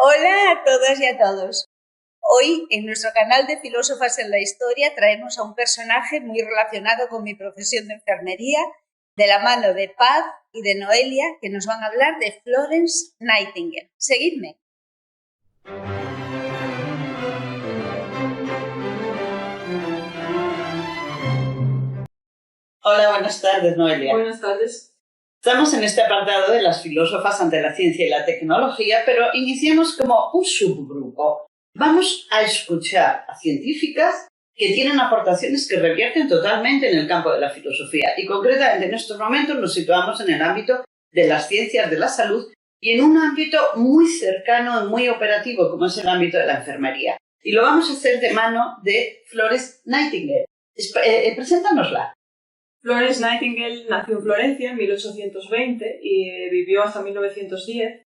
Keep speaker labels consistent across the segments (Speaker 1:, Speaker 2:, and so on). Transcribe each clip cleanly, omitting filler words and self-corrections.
Speaker 1: Hola a todas y a todos. Hoy, en nuestro canal de Filósofas en la Historia, traemos a un personaje muy relacionado con mi profesión de enfermería, de la mano de Paz y de Noelia, que nos van a hablar de Florence Nightingale. Seguidme.
Speaker 2: Hola, buenas tardes, Noelia.
Speaker 3: Buenas tardes.
Speaker 2: Estamos en este apartado de las filósofas ante la ciencia y la tecnología, pero iniciamos como un subgrupo. Vamos a escuchar a científicas que tienen aportaciones que revierten totalmente en el campo de la filosofía y concretamente en estos momentos nos situamos en el ámbito de las ciencias de la salud y en un ámbito muy cercano y muy operativo como es el ámbito de la enfermería. Y lo vamos a hacer de mano de Florence Nightingale. Preséntanosla.
Speaker 3: Florence Nightingale nació en Florencia en 1820 y vivió hasta 1910.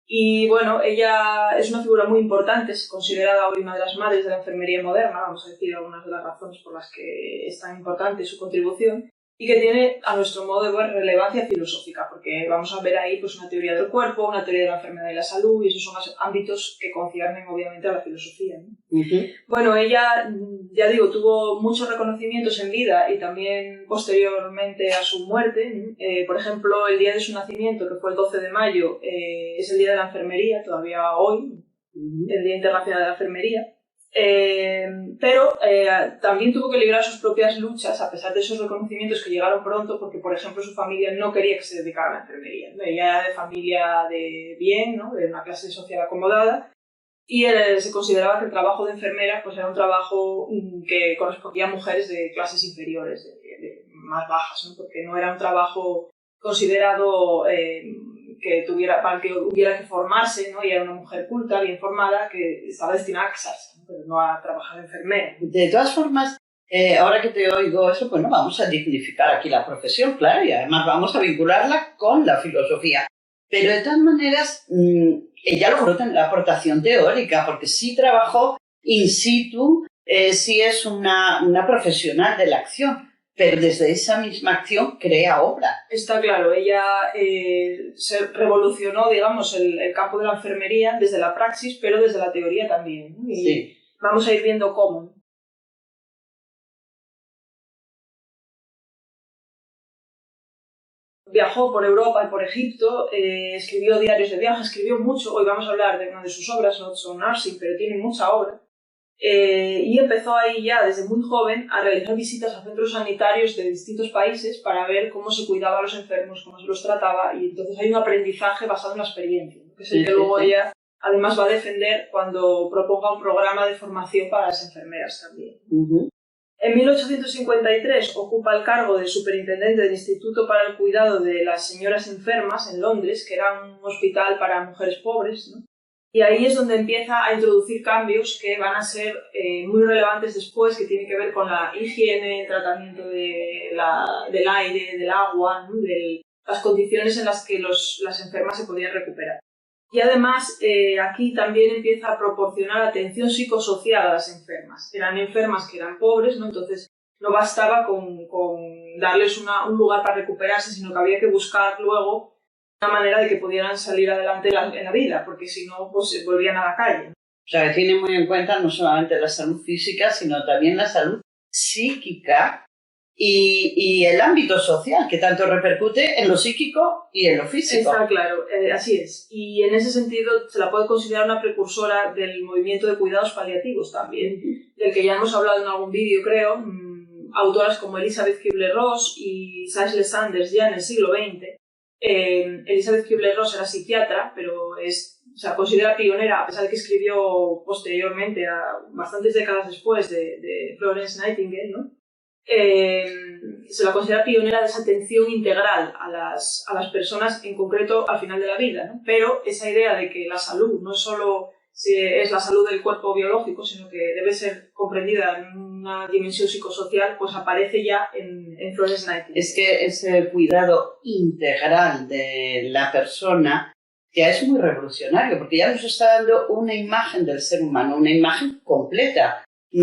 Speaker 3: Y bueno, ella es una figura muy importante, es considerada hoy una de las madres de la enfermería moderna, vamos a decir algunas de las razones por las que es tan importante su contribución, y que tiene, a nuestro modo de ver, relevancia filosófica, porque vamos a ver ahí pues, una teoría del cuerpo, una teoría de la enfermedad y la salud, y esos son los ámbitos que conciernen obviamente a la filosofía, ¿no? Bueno, ella, ya digo, tuvo muchos reconocimientos en vida y también posteriormente a su muerte. Por ejemplo, el día de su nacimiento, que fue el 12 de mayo, es el Día de la Enfermería, todavía hoy, el Día Internacional de la Enfermería. Pero también tuvo que librar sus propias luchas a pesar de esos reconocimientos que llegaron pronto porque, por ejemplo, su familia no quería que se dedicara a la enfermería. Ella era de familia de bien, ¿no? De una clase social acomodada y se consideraba que el trabajo de enfermera pues, era un trabajo que correspondía a mujeres de clases inferiores, más bajas, ¿no? Porque no era un trabajo considerado para que hubiera que formarse, ¿no? Y era una mujer culta, bien formada, que estaba destinada a casarse, ¿no? Pero no a trabajar de enfermera.
Speaker 2: De todas formas, ahora que te oigo eso, pues no vamos a dignificar aquí la profesión, claro, y además vamos a vincularla con la filosofía. Pero de todas maneras, ella logró tener la aportación teórica, porque sí trabajó in situ, sí es una profesional de la acción. Pero desde esa misma acción crea obra.
Speaker 3: Está claro, ella se revolucionó, digamos, el campo de la enfermería desde la praxis, pero desde la teoría también. Y
Speaker 2: sí.
Speaker 3: Vamos a ir viendo cómo. Viajó por Europa y por Egipto, escribió diarios de viaje, escribió mucho. Hoy vamos a hablar de una de sus obras, Notes on Nursing, pero tiene mucha obra. Y empezó ahí ya desde muy joven a realizar visitas a centros sanitarios de distintos países para ver cómo se cuidaba a los enfermos, cómo se los trataba, y entonces hay un aprendizaje basado en la experiencia, que es el que luego ella además va a defender cuando proponga un programa de formación para las enfermeras también. En 1853 ocupa el cargo de superintendente del Instituto para el Cuidado de las Señoras Enfermas en Londres, que era un hospital para mujeres pobres, ¿no? Y ahí es donde empieza a introducir cambios que van a ser muy relevantes después, que tienen que ver con la higiene, el tratamiento del aire, del agua, ¿no? De las condiciones en las que las enfermas se podían recuperar. Y además aquí también empieza a proporcionar atención psicosocial a las enfermas. Eran enfermas que eran pobres, ¿no? Entonces no bastaba con darles un lugar para recuperarse, sino que había que buscar luego una manera de que pudieran salir adelante en la vida, porque si no, pues se volvían a la calle.
Speaker 2: O sea, que tiene muy en cuenta no solamente la salud física, sino también la salud psíquica y el ámbito social, que tanto repercute en lo psíquico y en lo físico.
Speaker 3: Está claro, así es. Y en ese sentido se la puede considerar una precursora del movimiento de cuidados paliativos también, del que ya hemos hablado en algún vídeo, creo. Autoras como Elizabeth Kubler-Ross y Cecil Saunders ya en el siglo XX. Elizabeth Kubler-Ross era psiquiatra, pero se considera pionera, a pesar de que escribió posteriormente, bastantes décadas después de Florence Nightingale, ¿no? Se la considera pionera de esa atención integral a las personas, en concreto al final de la vida, ¿no? Pero esa idea de que la salud no solo es la salud del cuerpo biológico, sino que debe ser comprendida en una dimensión psicosocial, pues aparece ya en Florence Nightingale.
Speaker 2: Es que ese cuidado integral de la persona ya es muy revolucionario, porque ya nos está dando una imagen del ser humano, una imagen completa, y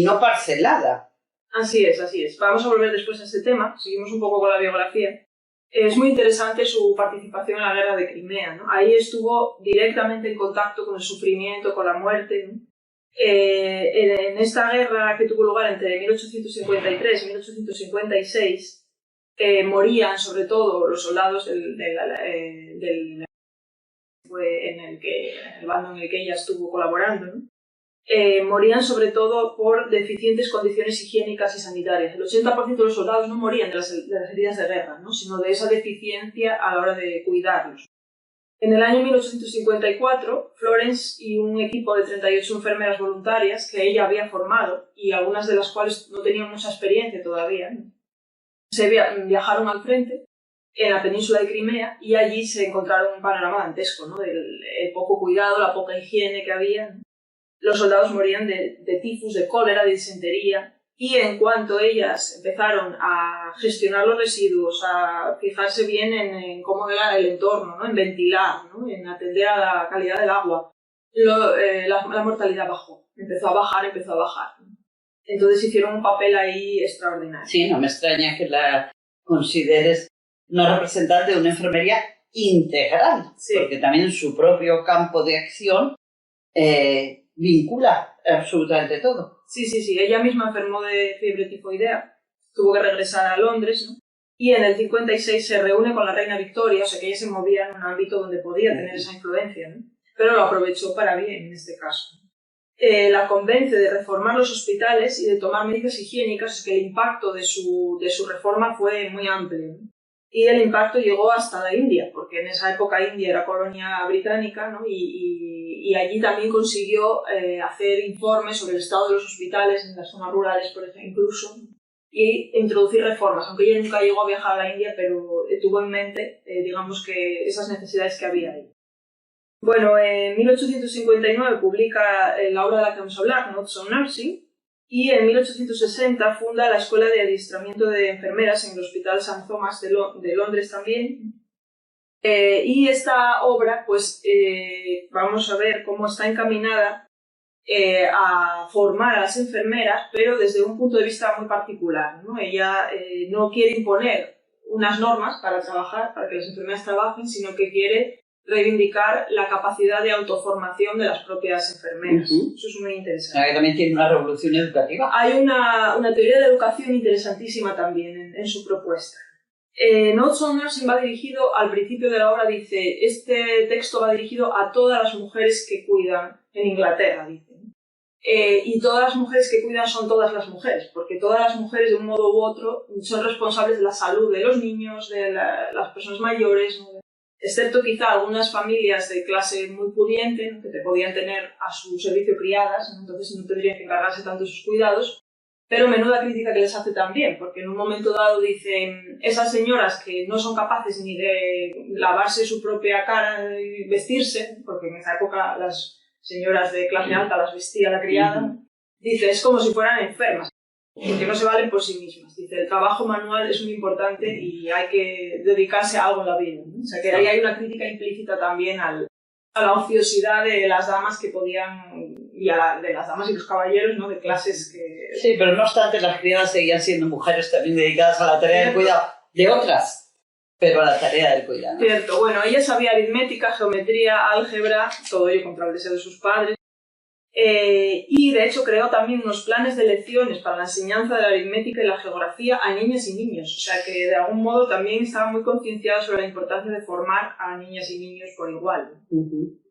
Speaker 2: no parcelada.
Speaker 3: Así es, así es. Vamos a volver después a este tema, seguimos un poco con la biografía. Es muy interesante su participación en la guerra de Crimea, ¿no? Ahí estuvo directamente en contacto con el sufrimiento, con la muerte, ¿no? En esta guerra que tuvo lugar entre 1853 y 1856, morían sobre todo los soldados del bando en el que ella estuvo colaborando, ¿no? Morían sobre todo por deficientes condiciones higiénicas y sanitarias. El 80% de los soldados no morían de las heridas de guerra, ¿no? Sino de esa deficiencia a la hora de cuidarlos. En el año 1854, Florence y un equipo de 38 enfermeras voluntarias que ella había formado, y algunas de las cuales no tenían mucha experiencia todavía, ¿no? Viajaron al frente en la península de Crimea y allí se encontraron un panorama dantesco, ¿no? El poco cuidado, la poca higiene que había, ¿no? Los soldados morían de tifus, de cólera, de disentería, y en cuanto ellas empezaron a gestionar los residuos, a fijarse bien en cómo era el entorno, ¿no? En ventilar, ¿no? En atender a la calidad del agua, la mortalidad bajó, empezó a bajar, ¿no? Entonces hicieron un papel ahí extraordinario.
Speaker 2: Sí, no me extraña que la consideres una representante de una enfermería integral, sí, porque también en su propio campo de acción vincula absolutamente todo.
Speaker 3: Sí. Ella misma enfermó de fiebre tifoidea, tuvo que regresar a Londres, ¿no? Y en el 56 se reúne con la reina Victoria, o sea que ella se movía en un ámbito donde podía tener esa influencia, ¿no? Pero lo aprovechó para bien en este caso. La convence de reformar los hospitales y de tomar medidas higiénicas, es que el impacto de su reforma fue muy amplio, ¿no? Y el impacto llegó hasta la India, porque en esa época India era colonia británica, ¿no? Y allí también consiguió hacer informes sobre el estado de los hospitales en las zonas rurales, por ejemplo, incluso, y introducir reformas, aunque ella nunca llegó a viajar a la India, pero tuvo en mente, digamos, que esas necesidades que había ahí. Bueno, en 1859 publica la obra de la que vamos a hablar, Notes on Nursing, y en 1860 funda la Escuela de Adiestramiento de Enfermeras en el Hospital St. Thomas de Londres también. Y esta obra, pues, vamos a ver cómo está encaminada a formar a las enfermeras, pero desde un punto de vista muy particular, ¿no? Ella no quiere imponer unas normas para trabajar, para que las enfermeras trabajen, sino que quiere reivindicar la capacidad de autoformación de las propias enfermeras. Eso es muy interesante.
Speaker 2: Que también tiene una revolución educativa.
Speaker 3: Hay una teoría de educación interesantísima también en su propuesta. Notes on Nursing va dirigido, al principio de la obra dice, este texto va dirigido a todas las mujeres que cuidan en Inglaterra, dice. Y todas las mujeres que cuidan son todas las mujeres, porque todas las mujeres de un modo u otro son responsables de la salud de los niños, de las personas mayores, ¿no? Excepto quizá algunas familias de clase muy pudiente, ¿no? Que te podían tener a su servicio criadas, ¿no? Entonces no tendrían que encargarse tanto de sus cuidados, pero menuda crítica que les hace también, porque en un momento dado dicen, esas señoras que no son capaces ni de lavarse su propia cara y vestirse, porque en esa época las señoras de clase alta las vestía la criada, dice, es como si fueran enfermas, porque no se valen por sí mismas. Dice, el trabajo manual es muy importante y hay que dedicarse a algo en la vida, ¿no? O sea, que ahí hay una crítica implícita también a la ociosidad de las damas que podían, y de las damas y los caballeros, ¿no? De clases que...
Speaker 2: Sí, pero no obstante, las criadas seguían siendo mujeres también dedicadas a la tarea del cuidado de otras, pero a la tarea del cuidado.
Speaker 3: Cierto, bueno, ella sabía aritmética, geometría, álgebra, todo ello contra el deseo de sus padres. Y de hecho creó también unos planes de lecciones para la enseñanza de la aritmética y la geografía a niñas y niños, o sea que de algún modo también estaba muy concienciada sobre la importancia de formar a niñas y niños por igual.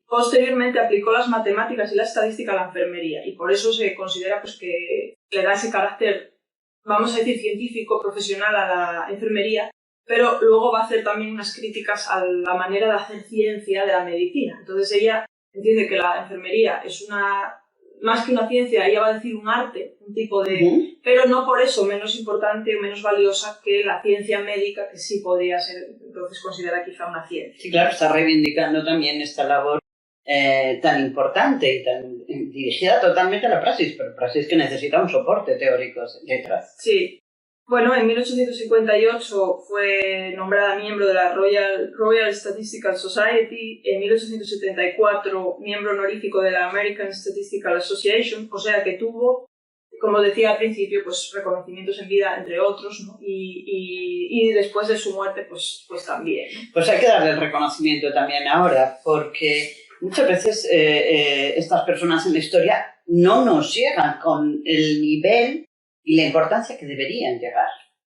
Speaker 3: Posteriormente aplicó las matemáticas y la estadística a la enfermería y por eso se considera pues, que le da ese carácter, vamos a decir, científico, profesional a la enfermería, pero luego va a hacer también unas críticas a la manera de hacer ciencia de la medicina. Entonces ella entiende que la enfermería es más que una ciencia, ella va a decir un arte, un tipo de... pero no por eso menos importante o menos valiosa que la ciencia médica, que sí podría ser, entonces considera quizá una ciencia.
Speaker 2: Sí, claro, está reivindicando también esta labor tan importante y tan dirigida totalmente a la praxis, pero praxis que necesita un soporte teórico detrás.
Speaker 3: Sí. Bueno, en 1858 fue nombrada miembro de la Royal Statistical Society, en 1874 miembro honorífico de la American Statistical Association, o sea que tuvo como decía al principio, pues reconocimientos en vida, entre otros, ¿no? Y después de su muerte, pues también, ¿no?
Speaker 2: Pues hay que darle el reconocimiento también ahora, porque muchas veces estas personas en la historia no nos llegan con el nivel y la importancia que deberían llegar.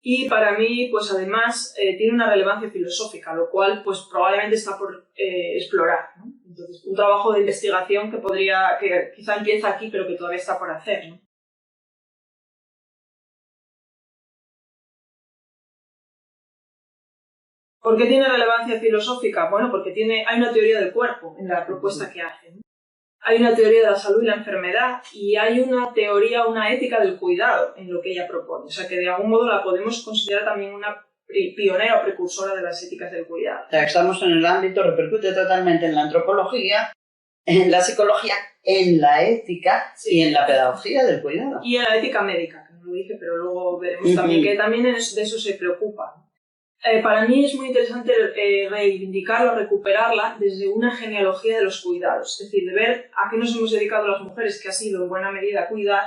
Speaker 3: Y para mí, pues además, tiene una relevancia filosófica, lo cual pues probablemente está por explorar, ¿no? Entonces, un trabajo de investigación que quizá empieza aquí, pero que todavía está por hacer, ¿no? ¿Por qué tiene relevancia filosófica? Bueno, porque hay una teoría del cuerpo en la propuesta que hace, ¿no? Hay una teoría de la salud y la enfermedad y hay una teoría, una ética del cuidado en lo que ella propone. O sea, que de algún modo la podemos considerar también una pionera o precursora de las éticas del cuidado.
Speaker 2: O sea, estamos en el ámbito, repercute totalmente en la antropología, en la psicología, en la ética, sí, y en la pedagogía del cuidado.
Speaker 3: Y en la ética médica, que no lo dije, pero luego veremos también que también de eso se preocupa. Para mí es muy interesante reivindicarla, recuperarla desde una genealogía de los cuidados, es decir, de ver a qué nos hemos dedicado las mujeres, que ha sido en buena medida cuidar,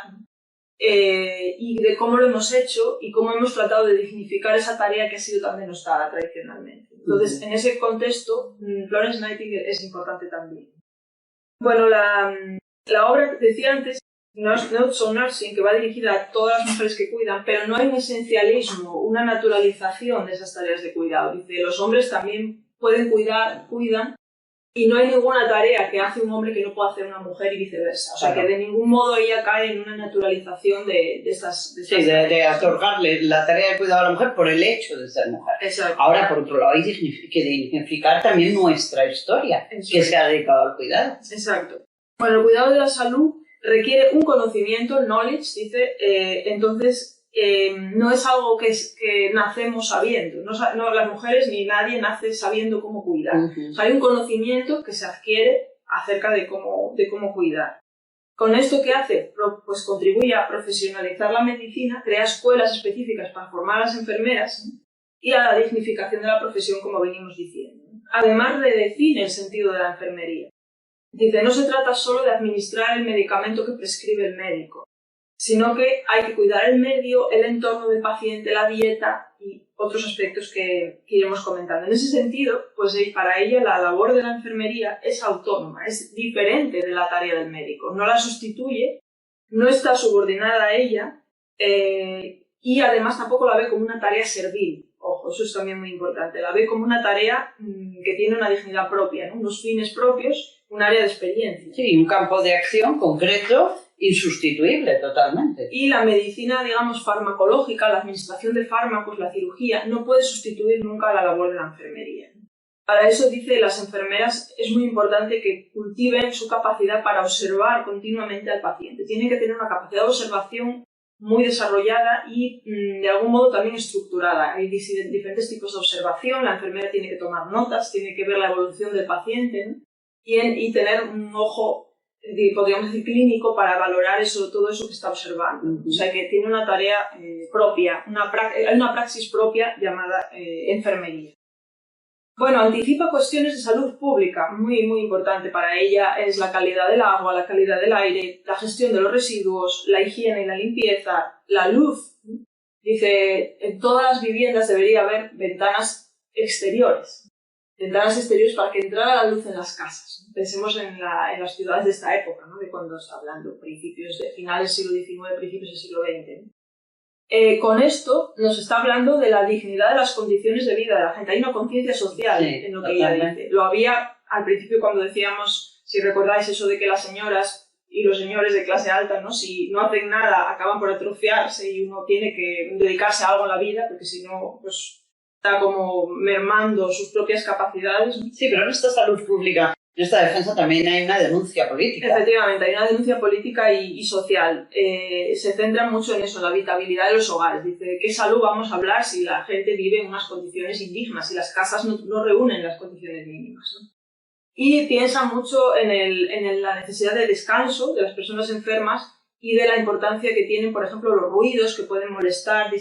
Speaker 3: y de cómo lo hemos hecho y cómo hemos tratado de dignificar esa tarea que ha sido tan denostada tradicionalmente. Entonces, en ese contexto, Florence Nightingale es importante también. Bueno, la obra que decía antes, Not So Nursing, que va dirigida a todas las mujeres que cuidan, pero no hay un esencialismo, una naturalización de esas tareas de cuidado. Dice, los hombres también pueden cuidan, y no hay ninguna tarea que hace un hombre que no pueda hacer una mujer y viceversa. O sea, que de ningún modo ella cae en una naturalización de estas
Speaker 2: sí, de otorgarle la tarea de cuidado a la mujer por el hecho de ser mujer.
Speaker 3: Exacto.
Speaker 2: Ahora, por otro lado, hay que dignificar también nuestra historia, que se ha dedicado al cuidado.
Speaker 3: Exacto. Bueno, el cuidado de la salud requiere un conocimiento, knowledge, dice, entonces no es algo que nacemos sabiendo, no las mujeres ni nadie nace sabiendo cómo cuidar. O sea, hay un conocimiento que se adquiere acerca de cómo cuidar. ¿Con esto qué hace? Pues contribuye a profesionalizar la medicina, crea escuelas específicas para formar a las enfermeras, ¿no? Y a la dignificación de la profesión, como venimos diciendo. Además, redefine el sentido de la enfermería. Dice, no se trata solo de administrar el medicamento que prescribe el médico, sino que hay que cuidar el medio, el entorno del paciente, la dieta y otros aspectos que iremos comentando. En ese sentido, pues para ella la labor de la enfermería es autónoma, es diferente de la tarea del médico. No la sustituye, no está subordinada a ella y además tampoco la ve como una tarea servil. Ojo, eso es también muy importante. La ve como una tarea que tiene una dignidad propia, ¿no? Unos fines propios, un área de experiencia.
Speaker 2: Sí, un campo de acción concreto, insustituible totalmente.
Speaker 3: Y la medicina, digamos, farmacológica, la administración de fármacos, la cirugía, no puede sustituir nunca la labor de la enfermería. Para eso, dice, las enfermeras es muy importante que cultiven su capacidad para observar continuamente al paciente. Tienen que tener una capacidad de observación muy desarrollada y de algún modo también estructurada. Hay diferentes tipos de observación, la enfermera tiene que tomar notas, tiene que ver la evolución del paciente, ¿no? y tener un ojo, podríamos decir, clínico para valorar todo eso que está observando. O sea, que tiene una tarea propia, hay una praxis propia llamada enfermería. Bueno, anticipa cuestiones de salud pública, muy importante para ella, es la calidad del agua, la calidad del aire, la gestión de los residuos, la higiene y la limpieza, la luz. Dice, en todas las viviendas debería haber ventanas exteriores para que entrara la luz en las casas. Pensemos en las ciudades de esta época, ¿no? De cuando está hablando, finales del siglo XIX, principios del siglo XX, ¿no? Con esto nos está hablando de la dignidad de las condiciones de vida de la gente. Hay una conciencia social en lo que ella dice. Lo había al principio cuando decíamos, si recordáis eso de que las señoras y los señores de clase alta, ¿no? Si no hacen nada, acaban por atrofiarse y uno tiene que dedicarse a algo en la vida, porque si no, pues está como mermando sus propias capacidades.
Speaker 2: Sí, pero en esta salud pública, en esta defensa también hay una denuncia política.
Speaker 3: Efectivamente, hay una denuncia política y social. Se centra mucho en eso, en la habitabilidad de los hogares. Dice, ¿de qué salud vamos a hablar si la gente vive en unas condiciones indignas, si las casas no reúnen las condiciones mínimas, ¿no? Y piensa mucho en la necesidad de descanso de las personas enfermas y de la importancia que tienen, por ejemplo, los ruidos que pueden molestar,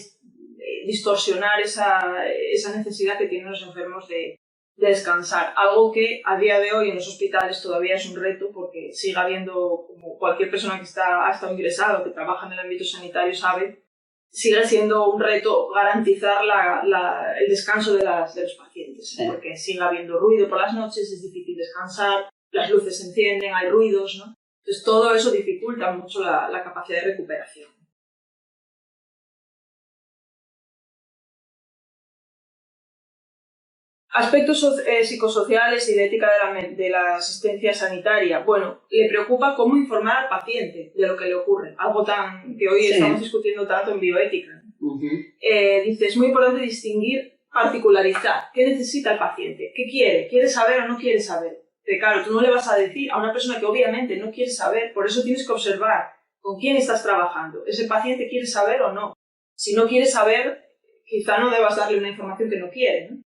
Speaker 3: distorsionar esa necesidad que tienen los enfermos de de descansar, algo que a día de hoy en los hospitales todavía es un reto porque sigue habiendo, como cualquier persona que ha estado ingresada o que trabaja en el ámbito sanitario sabe, sigue siendo un reto garantizar el descanso de los pacientes, porque sigue habiendo ruido por las noches, es difícil descansar, las luces se encienden, hay ruidos, ¿no? Entonces todo eso dificulta mucho la capacidad de recuperación. Aspectos psicosociales y de ética de la asistencia sanitaria. Bueno, le preocupa cómo informar al paciente de lo que le ocurre, algo que hoy estamos discutiendo tanto en bioética. Dice, es muy importante distinguir, particularizar. ¿Qué necesita el paciente? ¿Qué quiere? ¿Quiere saber o no quiere saber? Claro, tú no le vas a decir a una persona que obviamente no quiere saber, por eso tienes que observar con quién estás trabajando. ¿Ese paciente quiere saber o no? Si no quiere saber, quizá no debas darle una información que no quiere, ¿no?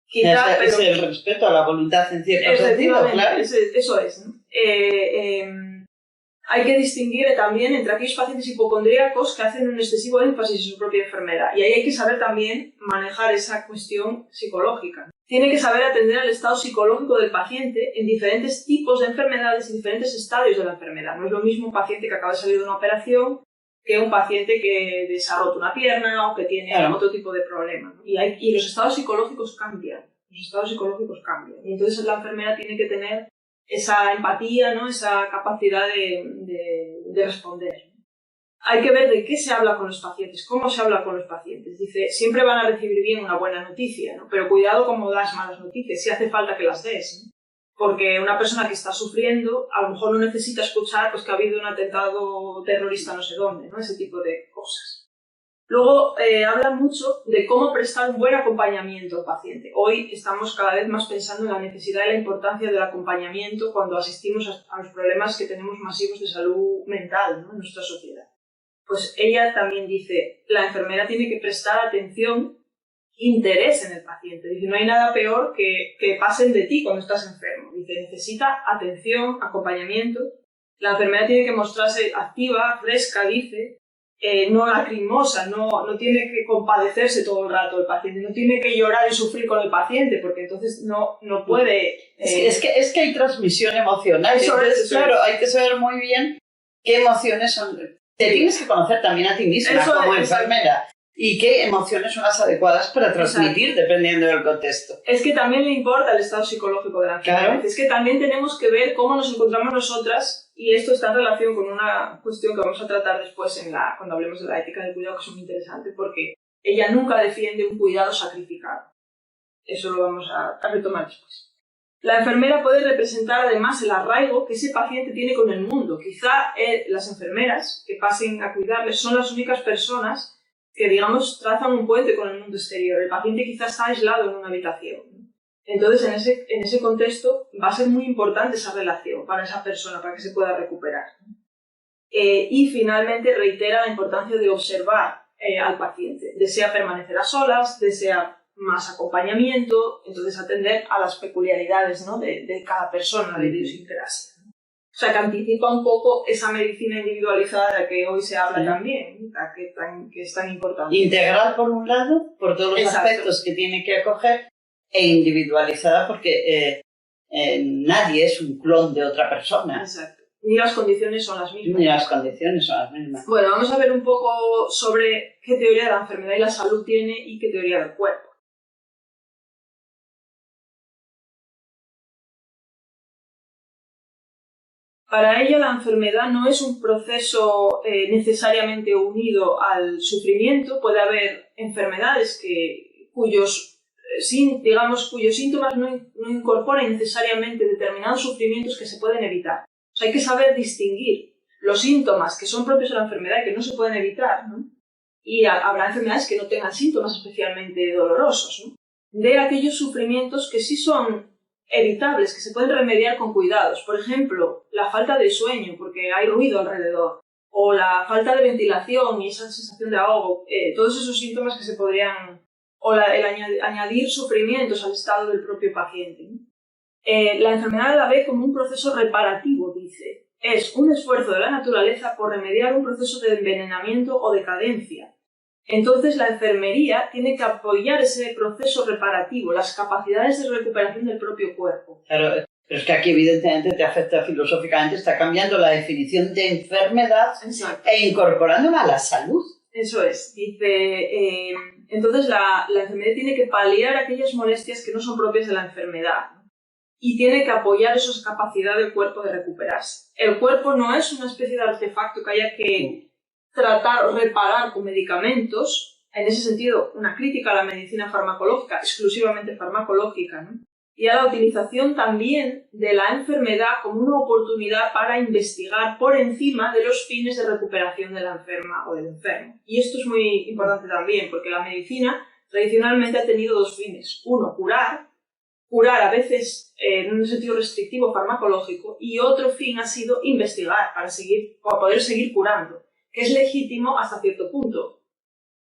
Speaker 2: Quizá, pero, es el respeto a la voluntad en cierto sentido, claro.
Speaker 3: Eso es, ¿no? Hay que distinguir también entre aquellos pacientes hipocondríacos que hacen un excesivo énfasis en su propia enfermedad. Y ahí hay que saber también manejar esa cuestión psicológica. Tiene que saber atender al estado psicológico del paciente en diferentes tipos de enfermedades y diferentes estadios de la enfermedad. No es lo mismo un paciente que acaba de salir de una operación que un paciente que se ha roto una pierna o que tiene otro tipo de problema, ¿no? Y los estados psicológicos cambian. Y entonces la enfermera tiene que tener esa empatía, ¿no? Esa capacidad de responder. Hay que ver de qué se habla con los pacientes, cómo se habla con los pacientes. Dice, siempre van a recibir bien una buena noticia, ¿no? Pero cuidado cómo das malas noticias, si hace falta que las des, ¿no? Porque una persona que está sufriendo a lo mejor no necesita escuchar pues, que ha habido un atentado terrorista no sé dónde, ¿no? Ese tipo de cosas. Luego habla mucho de cómo prestar un buen acompañamiento al paciente. Hoy estamos cada vez más pensando en la necesidad y la importancia del acompañamiento cuando asistimos a los problemas que tenemos masivos de salud mental, ¿no? En nuestra sociedad. Pues ella también dice, la enfermera tiene que prestar atención, interés en el paciente. Dice, no hay nada peor que pasen de ti cuando estás enfermo. Dice, necesita atención, acompañamiento. La enfermera tiene que mostrarse activa, fresca, dice, no lacrimosa, no tiene que compadecerse todo el rato el paciente, no tiene que llorar y sufrir con el paciente, porque entonces no puede...
Speaker 2: Es que hay transmisión emocional. Entonces, claro, hay que saber muy bien qué emociones son... Te tienes que conocer también a ti misma como enfermera. Y qué emociones son las adecuadas para transmitir dependiendo del contexto.
Speaker 3: Es que también le importa el estado psicológico de la enfermera. Claro. Es que también tenemos que ver cómo nos encontramos nosotras, y esto está en relación con una cuestión que vamos a tratar después cuando hablemos de la ética del cuidado, que es muy interesante, porque ella nunca defiende un cuidado sacrificado. Eso lo vamos a retomar después. La enfermera puede representar además el arraigo que ese paciente tiene con el mundo. Quizá las enfermeras que pasen a cuidarles son las únicas personas que, digamos, trazan un puente con el mundo exterior. El paciente quizás está aislado en una habitación. Entonces, en ese contexto va a ser muy importante esa relación para esa persona, para que se pueda recuperar. Y finalmente reitera la importancia de observar al paciente. Desea permanecer a solas, desea más acompañamiento, entonces atender a las peculiaridades, ¿no? de cada persona, de idiosincrasia. O sea, que anticipa un poco esa medicina individualizada de la que hoy se habla también, que es tan importante.
Speaker 2: Integral por un lado, por todos los aspectos que tiene que acoger, e individualizada porque nadie es un clon de otra persona.
Speaker 3: Exacto. Ni las condiciones son las mismas. Bueno, vamos a ver un poco sobre qué teoría de la enfermedad y la salud tiene y qué teoría del cuerpo. Para ella la enfermedad no es un proceso necesariamente unido al sufrimiento. Puede haber enfermedades cuyos síntomas no incorporan necesariamente determinados sufrimientos que se pueden evitar. O sea, hay que saber distinguir los síntomas que son propios de la enfermedad y que no se pueden evitar, ¿no? Y habrá enfermedades que no tengan síntomas especialmente dolorosos, ¿no? De aquellos sufrimientos que sí son evitables, que se pueden remediar con cuidados. Por ejemplo, la falta de sueño, porque hay ruido alrededor, o la falta de ventilación y esa sensación de ahogo, todos esos síntomas que se podrían... o el añadir sufrimientos al estado del propio paciente, ¿no? La enfermedad la ve como un proceso reparativo, dice. Es un esfuerzo de la naturaleza por remediar un proceso de envenenamiento o decadencia. Entonces la enfermería tiene que apoyar ese proceso reparativo, las capacidades de recuperación del propio cuerpo.
Speaker 2: Claro, pero es que aquí evidentemente te afecta filosóficamente, está cambiando la definición de enfermedad.
Speaker 3: Exacto.
Speaker 2: E incorporándola a la salud.
Speaker 3: Eso es, dice, entonces la enfermedad tiene que paliar aquellas molestias que no son propias de la enfermedad, ¿no? Y tiene que apoyar esa capacidad del cuerpo de recuperarse. El cuerpo no es una especie de artefacto que haya que tratar o reparar con medicamentos. En ese sentido, una crítica a la medicina farmacológica, exclusivamente farmacológica, ¿no? Y a la utilización también de la enfermedad como una oportunidad para investigar por encima de los fines de recuperación de la enferma o del enfermo. Y esto es muy importante también, porque la medicina tradicionalmente ha tenido dos fines. Uno, curar a veces en un sentido restrictivo farmacológico, y otro fin ha sido investigar para poder seguir curando, que es legítimo hasta cierto punto.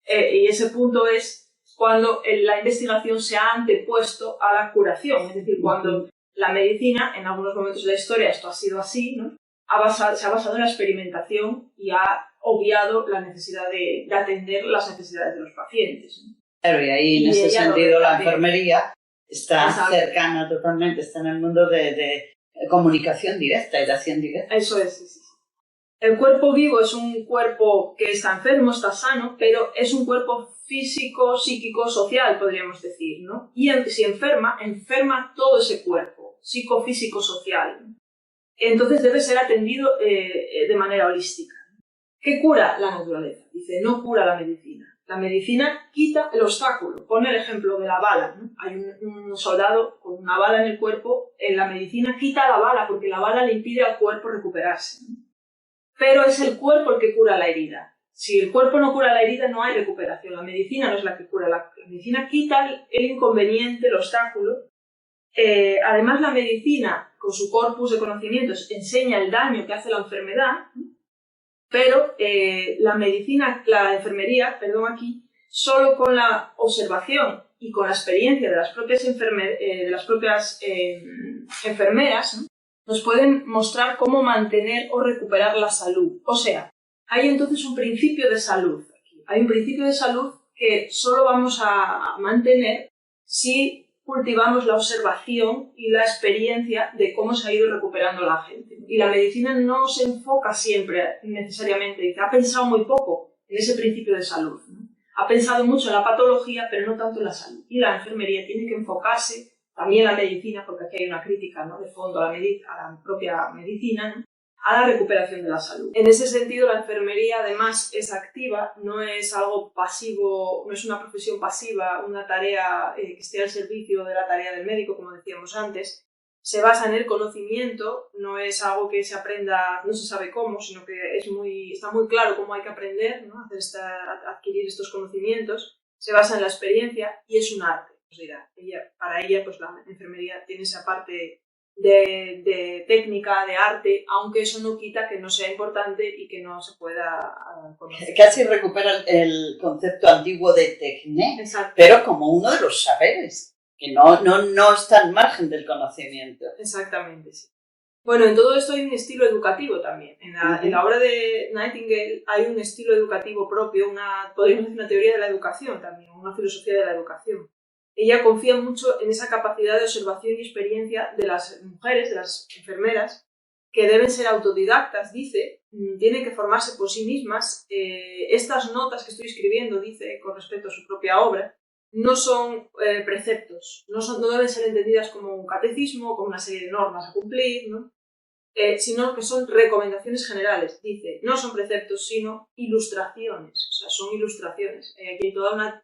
Speaker 3: Y ese punto es cuando la investigación se ha antepuesto a la curación, es decir, cuando la medicina, en algunos momentos de la historia esto ha sido así, ¿no? Se ha basado en la experimentación y ha obviado la necesidad de atender las necesidades de los pacientes, ¿no?
Speaker 2: Claro, y ahí en ese sentido la enfermería está cercana totalmente, está en el mundo de comunicación directa y de acción directa.
Speaker 3: Eso es, sí. El cuerpo vivo es un cuerpo que está enfermo, está sano, pero es un cuerpo físico, psíquico, social, podríamos decir, ¿no? Y si enferma todo ese cuerpo, psicofísico, social, ¿no? Entonces debe ser atendido de manera holística. ¿Qué cura la naturaleza? Dice, no cura la medicina. La medicina quita el obstáculo. Pone el ejemplo de la bala, ¿no? Hay un soldado con una bala en el cuerpo, en la medicina quita la bala porque la bala le impide al cuerpo recuperarse, ¿no? Pero es el cuerpo el que cura la herida. Si el cuerpo no cura la herida, no hay recuperación. La medicina no es la que cura. La medicina quita el inconveniente, el obstáculo. Además, la medicina, con su corpus de conocimientos, enseña el daño que hace la enfermedad, pero la enfermería, aquí, solo con la observación y con la experiencia de las propias enfermeras, ¿no? Nos pueden mostrar cómo mantener o recuperar la salud. O sea, hay entonces un principio de salud aquí. Hay un principio de salud que solo vamos a mantener si cultivamos la observación y la experiencia de cómo se ha ido recuperando la gente. Y la medicina no se enfoca siempre necesariamente, dice, ha pensado muy poco en ese principio de salud, ¿no? Ha pensado mucho en la patología, pero no tanto en la salud. Y la enfermería tiene que enfocarse, también la medicina, porque aquí hay una crítica, ¿no?, de fondo a la propia medicina, ¿no?, a la recuperación de la salud. En ese sentido, la enfermería además es activa, no es algo pasivo, no es una profesión pasiva, una tarea que esté al servicio de la tarea del médico, como decíamos antes. Se basa en el conocimiento, no es algo que se aprenda, no se sabe cómo, sino que está muy claro cómo hay que aprender, ¿no?, adquirir estos conocimientos. Se basa en la experiencia y es un arte. Para ella, pues la enfermería tiene esa parte de técnica, de arte, aunque eso no quita que no sea importante y que no se pueda conocer.
Speaker 2: Casi recupera el concepto antiguo de técnica, pero como uno de los saberes, que no está al margen del conocimiento.
Speaker 3: Exactamente, sí. Bueno, en todo esto hay un estilo educativo también. En la obra de Nightingale hay un estilo educativo propio, podríamos decir una teoría de la educación también, una filosofía de la educación. Ella confía mucho en esa capacidad de observación y experiencia de las mujeres, de las enfermeras, que deben ser autodidactas, dice, tienen que formarse por sí mismas. Estas notas que estoy escribiendo, dice, con respecto a su propia obra, no son preceptos, no deben ser entendidas como un catecismo, como una serie de normas a cumplir, ¿no? Sino que son recomendaciones generales, dice, no son preceptos, sino ilustraciones, o sea, son ilustraciones. Aquí hay toda una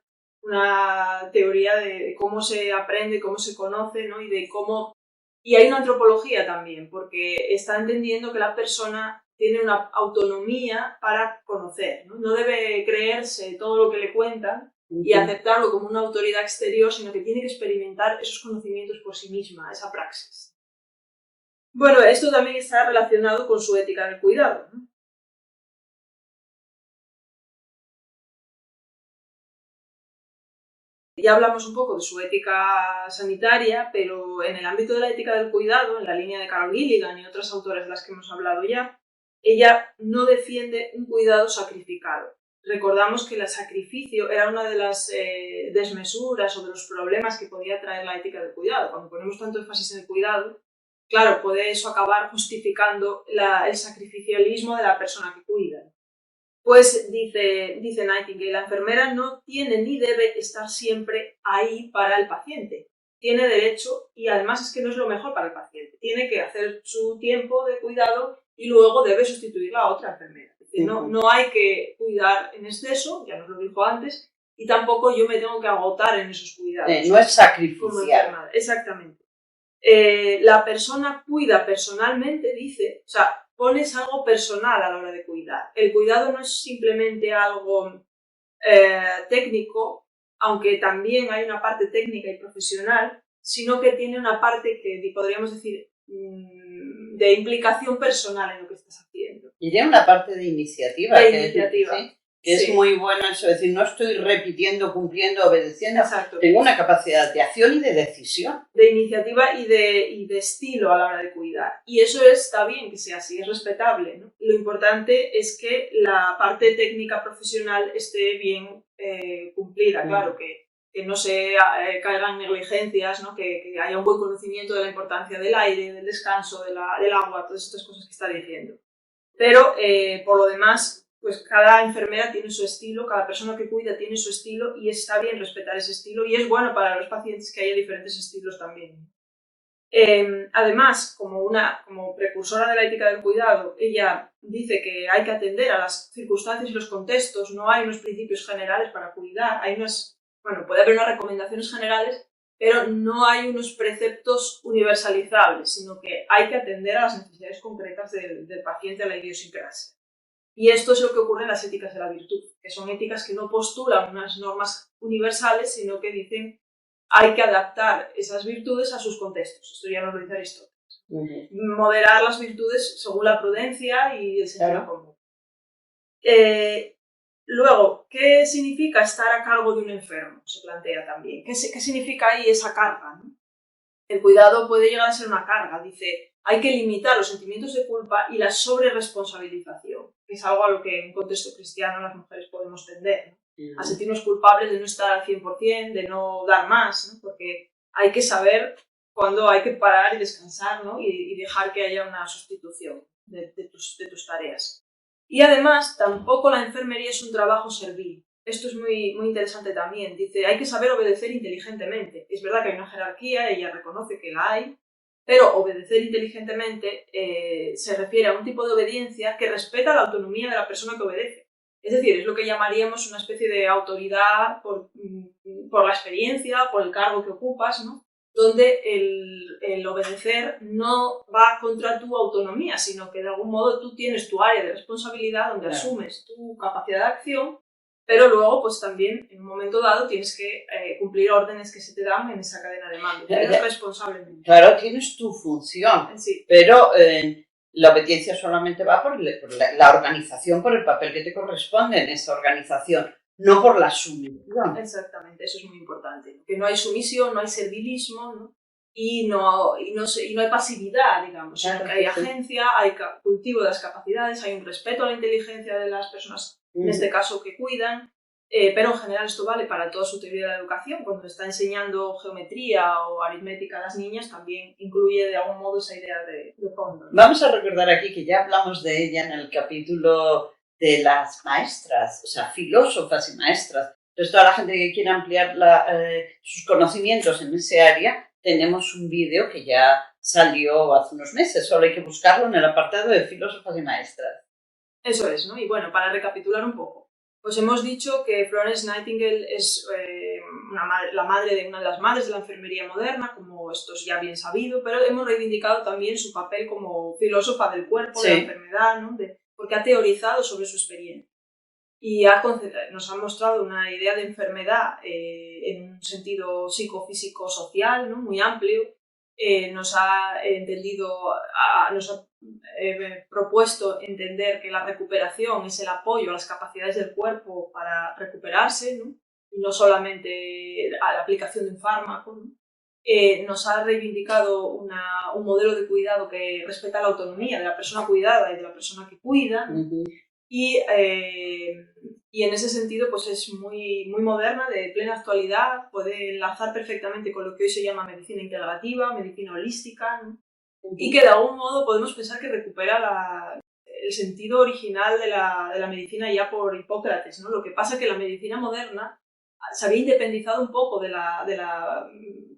Speaker 3: teoría de cómo se aprende, cómo se conoce, ¿no? Y hay una antropología también, porque está entendiendo que la persona tiene una autonomía para conocer, ¿no? No debe creerse todo lo que le cuentan y aceptarlo como una autoridad exterior, sino que tiene que experimentar esos conocimientos por sí misma, esa praxis. Bueno, esto también está relacionado con su ética del cuidado, ¿no? Ya hablamos un poco de su ética sanitaria, pero en el ámbito de la ética del cuidado, en la línea de Carol Gilligan y otras autoras de las que hemos hablado ya, ella no defiende un cuidado sacrificado. recordamos que el sacrificio era una de las desmesuras o de los problemas que podía traer la ética del cuidado. Cuando ponemos tanto énfasis en el cuidado, claro, puede eso acabar justificando el sacrificialismo de la persona que cuida. Pues dice Nightingale, la enfermera no tiene ni debe estar siempre ahí para el paciente. Tiene derecho, y además es que no es lo mejor para el paciente, tiene que hacer su tiempo de cuidado y luego debe sustituirla a otra enfermera. Es decir, no hay que cuidar en exceso, ya nos lo dijo antes, y tampoco yo me tengo que agotar en esos cuidados.
Speaker 2: No es sacrificial.
Speaker 3: Exactamente. La persona cuida personalmente, dice, o sea, pones algo personal a la hora de cuidar. El cuidado no es simplemente algo técnico, aunque también hay una parte técnica y profesional, sino que tiene una parte que podríamos decir de implicación personal en lo que estás haciendo.
Speaker 2: Y de una parte de iniciativa. Que es muy buena eso, es decir, no estoy repitiendo, cumpliendo, obedeciendo.
Speaker 3: Exacto.
Speaker 2: Tengo una capacidad de acción y de decisión.
Speaker 3: De iniciativa y de estilo a la hora de cuidar. Y eso está bien que sea así, es respetable, ¿no? Lo importante es que la parte técnica profesional esté bien cumplida, claro, que no se caigan negligencias, ¿no? Que haya un buen conocimiento de la importancia del aire, del descanso, del agua, todas estas cosas que está diciendo. Pero, por lo demás, pues cada enfermera tiene su estilo, cada persona que cuida tiene su estilo y está bien respetar ese estilo y es bueno para los pacientes que haya diferentes estilos también. Además, como precursora de la ética del cuidado, ella dice que hay que atender a las circunstancias y los contextos, no hay unos principios generales para cuidar, puede haber unas recomendaciones generales, pero no hay unos preceptos universalizables, sino que hay que atender a las necesidades concretas del paciente, a la idiosincrasia. Y esto es lo que ocurre en las éticas de la virtud, que son éticas que no postulan unas normas universales, sino que dicen hay que adaptar esas virtudes a sus contextos. Esto ya nos lo dice Aristóteles. Moderar las virtudes según la prudencia y el sentido común. Luego, ¿qué significa estar a cargo de un enfermo? Se plantea también. ¿Qué significa ahí esa carga, ¿no? El cuidado puede llegar a ser una carga. Dice, hay que limitar los sentimientos de culpa y la sobreresponsabilización, que es algo a lo que en contexto cristiano las mujeres podemos tender, ¿no? A sentirnos culpables de no estar al 100%, de no dar más, ¿no? Porque hay que saber cuándo hay que parar y descansar, ¿no? y dejar que haya una sustitución de tus tareas. Y además, tampoco la enfermería es un trabajo servil. Esto es muy, muy interesante también. Dice, hay que saber obedecer inteligentemente. Es verdad que hay una jerarquía, ella reconoce que la hay, pero obedecer inteligentemente se refiere a un tipo de obediencia que respeta la autonomía de la persona que obedece. Es decir, es lo que llamaríamos una especie de autoridad por la experiencia, por el cargo que ocupas, ¿no? Donde el obedecer no va contra tu autonomía, sino que de algún modo tú tienes tu área de responsabilidad donde asumes tu capacidad de acción, pero luego pues también en un momento dado tienes que cumplir órdenes que se te dan en esa cadena de mando. Eres responsablemente.
Speaker 2: Claro, tienes tu función,
Speaker 3: sí.
Speaker 2: Pero la obediencia solamente va por la organización, por el papel que te corresponde en esa organización, no por la sumisión.
Speaker 3: Exactamente, eso es muy importante. Que no hay sumisión, no hay servilismo, ¿no? Y no hay pasividad, digamos. Claro, hay agencia, hay cultivo de las capacidades, hay un respeto a la inteligencia de las personas, en este caso, que cuidan, pero en general esto vale para toda su teoría de la educación. Cuando está enseñando geometría o aritmética a las niñas, también incluye de algún modo esa idea de fondo, ¿no?
Speaker 2: Vamos a recordar aquí que ya hablamos de ella en el capítulo de las maestras, o sea, filósofas y maestras. Entonces, toda la gente que quiera ampliar sus conocimientos en ese área, tenemos un vídeo que ya salió hace unos meses, solo hay que buscarlo en el apartado de filósofas y maestras.
Speaker 3: Eso es, ¿no? Y bueno, para recapitular un poco, pues hemos dicho que Florence Nightingale es la madre de una de las madres de la enfermería moderna, como esto es ya bien sabido, pero hemos reivindicado también su papel como filósofa del cuerpo, de la enfermedad, ¿no? Porque ha teorizado sobre su experiencia y nos ha mostrado una idea de enfermedad en un sentido psicofísico-social, ¿no? Muy amplio. Nos ha propuesto entender que la recuperación es el apoyo a las capacidades del cuerpo para recuperarse, ¿no? Y no solamente a la aplicación de un fármaco, ¿no? Nos ha reivindicado un modelo de cuidado que respeta la autonomía de la persona cuidada y de la persona que cuida, ¿no? Y y en ese sentido pues es muy moderna, de plena actualidad, puede enlazar perfectamente con lo que hoy se llama medicina integrativa, medicina holística, ¿no? Y que de algún modo podemos pensar que recupera el sentido original de la medicina ya por Hipócrates, ¿no? Lo que pasa es que la medicina moderna se había independizado un poco de la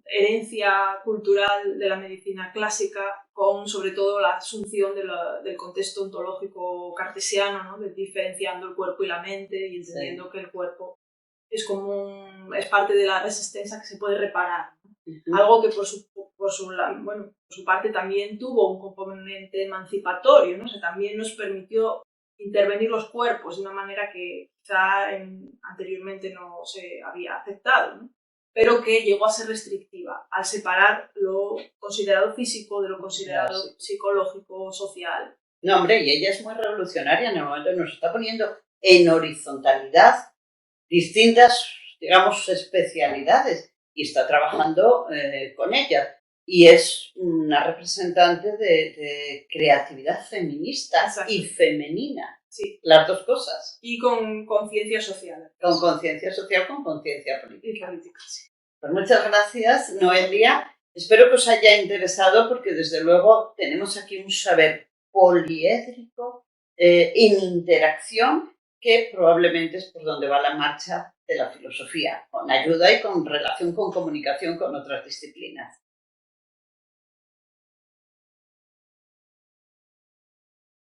Speaker 3: herencia cultural de la medicina clásica, con sobre todo la asunción del contexto ontológico cartesiano, ¿no? Diferenciando el cuerpo y la mente y entendiendo que el cuerpo es parte de la resistencia que se puede reparar, ¿no? Algo que por su parte también tuvo un componente emancipatorio, ¿no? O sea, también nos permitió intervenir los cuerpos de una manera que quizá anteriormente no se había aceptado, ¿no? Pero que llegó a ser restrictiva al separar lo considerado físico de lo considerado psicológico, social.
Speaker 2: No, hombre, y ella es muy revolucionaria en el momento que nos está poniendo en horizontalidad distintas, digamos, especialidades y está trabajando con ellas. Y es una representante de creatividad feminista. Exacto. Y femenina.
Speaker 3: Sí.
Speaker 2: Las dos cosas.
Speaker 3: Y con conciencia social.
Speaker 2: Con conciencia social, con conciencia política.
Speaker 3: Y política, sí.
Speaker 2: Pues muchas gracias, Noelia. Espero que os haya interesado porque desde luego tenemos aquí un saber poliédrico en interacción que probablemente es por donde va la marcha de la filosofía, con ayuda y con relación, con comunicación con otras disciplinas.